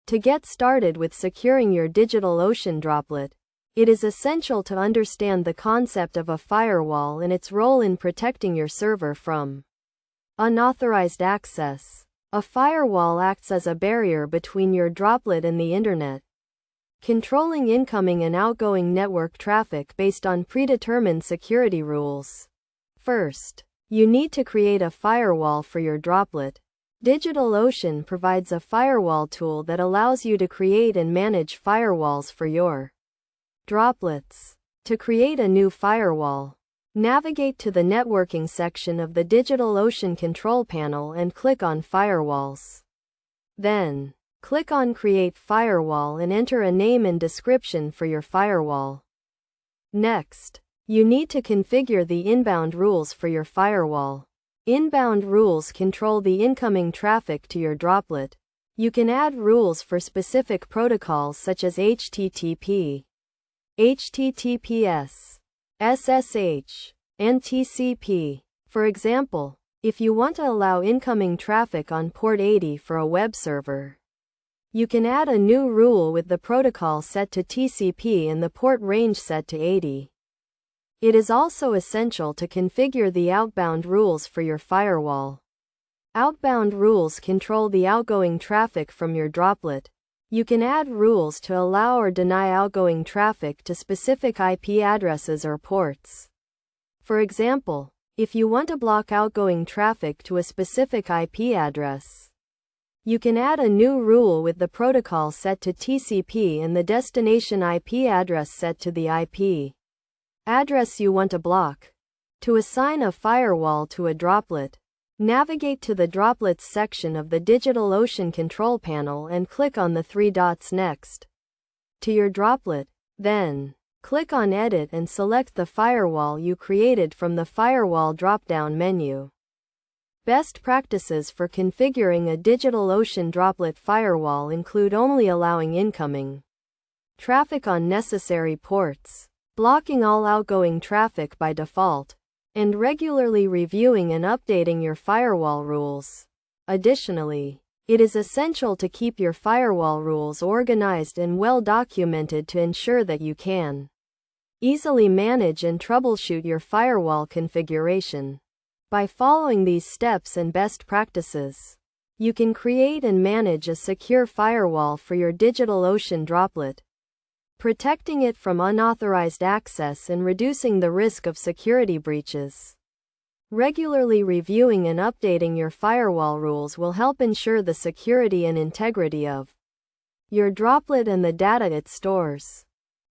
To get started with securing your DigitalOcean Droplet, it is essential to understand the concept of a firewall and its role in protecting your server from unauthorized access. A firewall acts as a barrier between your droplet and the internet, controlling incoming and outgoing network traffic based on predetermined security rules. First, you need to create a firewall for your droplet. DigitalOcean provides a firewall tool that allows you to create and manage firewalls for your droplets. To create a new firewall, navigate to the networking section of the DigitalOcean control panel and click on Firewalls. Then, click on Create Firewall and enter a name and description for your firewall. Next, you need to configure the inbound rules for your firewall. Inbound rules control the incoming traffic to your droplet. You can add rules for specific protocols such as HTTP, HTTPS, SSH, and TCP. For example, if you want to allow incoming traffic on port 80 for a web server, you can add a new rule with the protocol set to TCP and the port range set to 80. It is also essential to configure the outbound rules for your firewall. Outbound rules control the outgoing traffic from your droplet. You can add rules to allow or deny outgoing traffic to specific IP addresses or ports. For example, if you want to block outgoing traffic to a specific IP address, you can add a new rule with the protocol set to TCP and the destination IP address set to the IP address you want to block. To assign a firewall to a droplet, navigate to the Droplets section of the DigitalOcean control panel and click on the three dots next to your droplet. Then, click on Edit and select the firewall you created from the Firewall drop-down menu. Best practices for configuring a DigitalOcean Droplet firewall include only allowing incoming traffic on necessary ports, blocking all outgoing traffic by default, and regularly reviewing and updating your firewall rules. Additionally, it is essential to keep your firewall rules organized and well documented to ensure that you can easily manage and troubleshoot your firewall configuration. By following these steps and best practices, you can create and manage a secure firewall for your DigitalOcean Droplet, protecting it from unauthorized access and reducing the risk of security breaches. Regularly reviewing and updating your firewall rules will help ensure the security and integrity of your droplet and the data it stores.